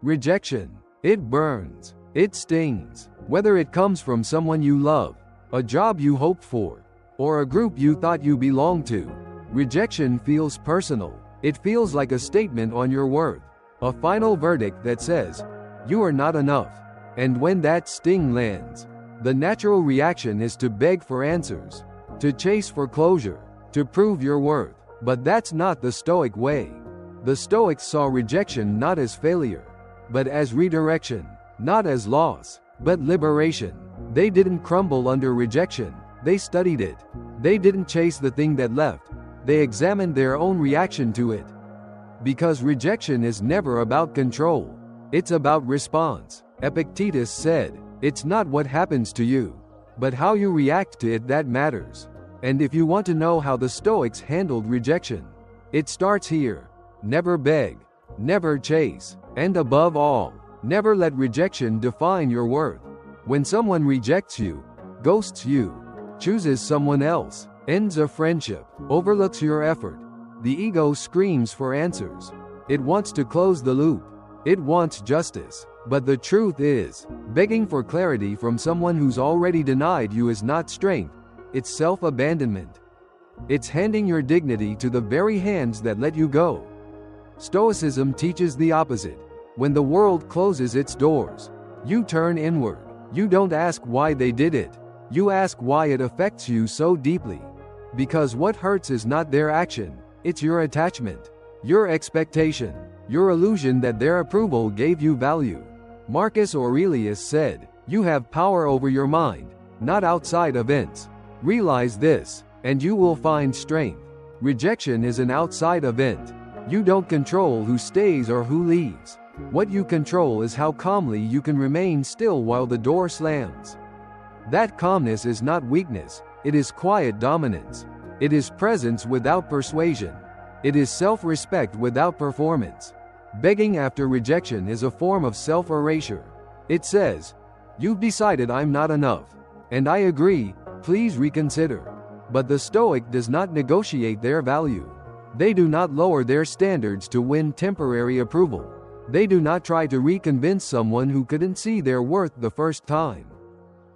Rejection. It burns. It stings. Whether it comes from someone you love, a job you hoped for, or a group you thought you belonged to, rejection feels personal. It feels like a statement on your worth, a final verdict that says, you are not enough. And when that sting lands, the natural reaction is to beg for answers, to chase for closure, to prove your worth. But that's not the Stoic way. The Stoics saw rejection not as failure, but as redirection, not as loss, but liberation. They didn't crumble under rejection, they studied it. They didn't chase the thing that left, they examined their own reaction to it. Because rejection is never about control, it's about response. Epictetus said, it's not what happens to you, but how you react to it that matters. And if you want to know how the Stoics handled rejection, it starts here. Never beg, never chase, and above all, never let rejection define your worth. When someone rejects you, ghosts you, chooses someone else, ends a friendship, overlooks your effort, the ego screams for answers. It wants to close the loop. It wants justice. But the truth is, begging for clarity from someone who's already denied you is not strength, it's self-abandonment. It's handing your dignity to the very hands that let you go. Stoicism teaches the opposite. When the world closes its doors, you turn inward. You don't ask why they did it. You ask why it affects you so deeply. Because what hurts is not their action, it's your attachment, your expectation, your illusion that their approval gave you value. Marcus Aurelius said, you have power over your mind, not outside events. Realize this, and you will find strength. Rejection is an outside event. You don't control who stays or who leaves. What you control is how calmly you can remain still while the door slams. That calmness is not weakness, it is quiet dominance. It is presence without persuasion. It is self-respect without performance. Begging after rejection is a form of self-erasure. It says, you've decided I'm not enough. And I agree, please reconsider. But the Stoic does not negotiate their value. They do not lower their standards to win temporary approval. They do not try to reconvince someone who couldn't see their worth the first time.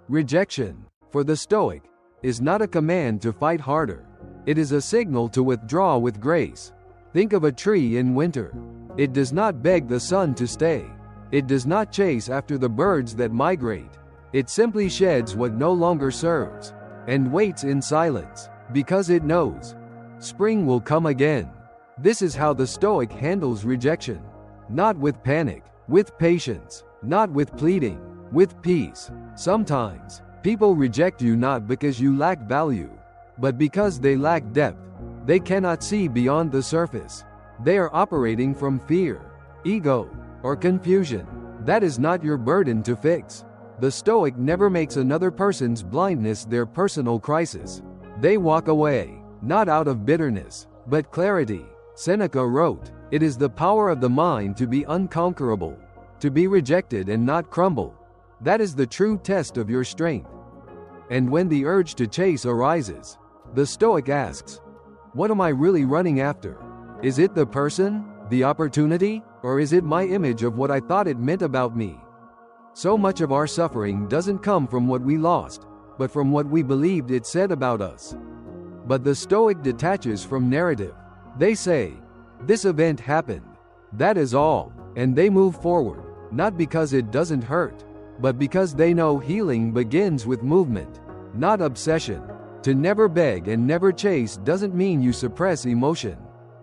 Rejection, for the Stoic, is not a command to fight harder. It is a signal to withdraw with grace. Think of a tree in winter. It does not beg the sun to stay. It does not chase after the birds that migrate. It simply sheds what no longer serves, and waits in silence, because it knows spring will come again. This is how the Stoic handles rejection. Not with panic, with patience, not with pleading, with peace. Sometimes, people reject you not because you lack value, but because they lack depth. They cannot see beyond the surface. They are operating from fear, ego, or confusion. That is not your burden to fix. The Stoic never makes another person's blindness their personal crisis. They walk away, not out of bitterness, but clarity. Seneca wrote, it is the power of the mind to be unconquerable, to be rejected and not crumble. That is the true test of your strength. And when the urge to chase arises, the Stoic asks, what am I really running after? Is it the person, the opportunity, or is it my image of what I thought it meant about me? So much of our suffering doesn't come from what we lost, but from what we believed it said about us. But the Stoic detaches from narrative. They say, this event happened. That is all. And they move forward, not because it doesn't hurt, but because they know healing begins with movement, not obsession. To never beg and never chase doesn't mean you suppress emotion.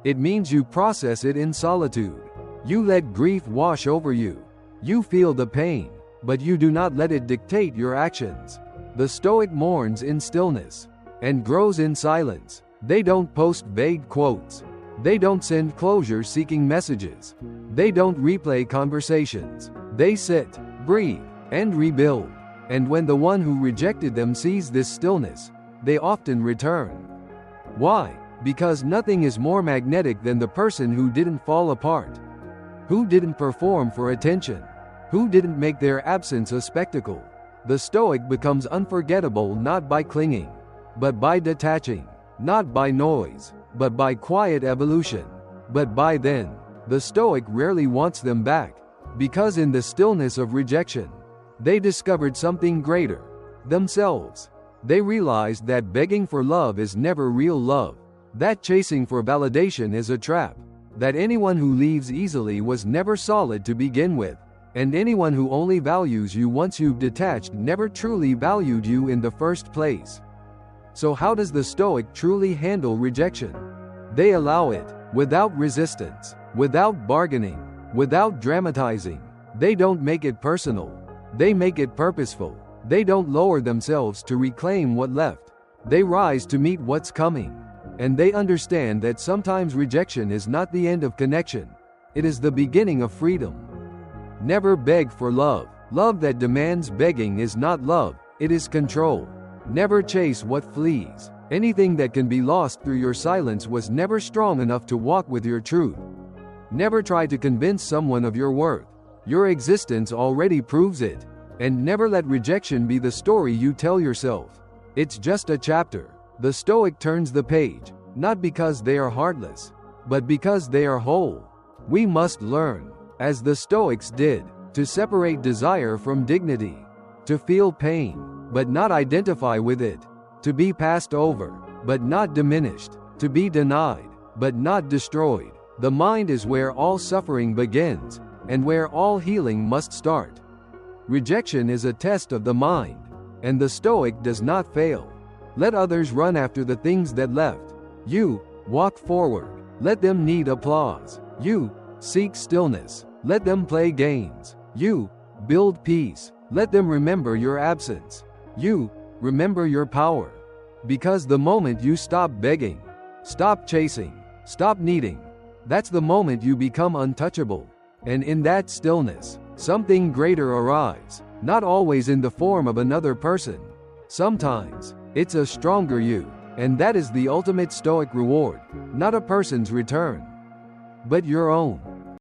It means you process it in solitude. You let grief wash over you. You feel the pain, but you do not let it dictate your actions. The Stoic mourns in stillness and grows in silence. They don't post vague quotes. They don't send closure-seeking messages. They don't replay conversations. They sit, breathe, and rebuild. And when the one who rejected them sees this stillness, they often return. Why? Because nothing is more magnetic than the person who didn't fall apart, who didn't perform for attention, who didn't make their absence a spectacle. The Stoic becomes unforgettable not by clinging, but by detaching, not by noise, but by quiet evolution. But by then, the Stoic rarely wants them back. Because in the stillness of rejection, they discovered something greater, themselves. They realized that begging for love is never real love, that chasing for validation is a trap, that anyone who leaves easily was never solid to begin with, and anyone who only values you once you've detached never truly valued you in the first place. So how does the Stoic truly handle rejection? They allow it, without resistance, without bargaining, without dramatizing. They don't make it personal. They make it purposeful. They don't lower themselves to reclaim what left. They rise to meet what's coming. And they understand that sometimes rejection is not the end of connection. It is the beginning of freedom. Never beg for love. Love that demands begging is not love, it is control. Never chase what flees. Anything that can be lost through your silence was never strong enough to walk with your truth. Never try to convince someone of your worth. Your existence already proves it. And never let rejection be the story you tell yourself. It's just a chapter. The Stoic turns the page, not because they are heartless, but because they are whole. We must learn, as the Stoics did, to separate desire from dignity, to feel pain, but not identify with it, to be passed over, but not diminished, to be denied, but not destroyed. The mind is where all suffering begins, and where all healing must start. Rejection is a test of the mind, and the Stoic does not fail. Let others run after the things that left. You, walk forward. Let them need applause. You, seek stillness. Let them play games. You, build peace. Let them remember your absence. You, remember your power. Because the moment you stop begging, stop chasing, stop needing, that's the moment you become untouchable. And in that stillness, something greater arrives, not always in the form of another person. Sometimes, it's a stronger you, and that is the ultimate Stoic reward, not a person's return, but your own.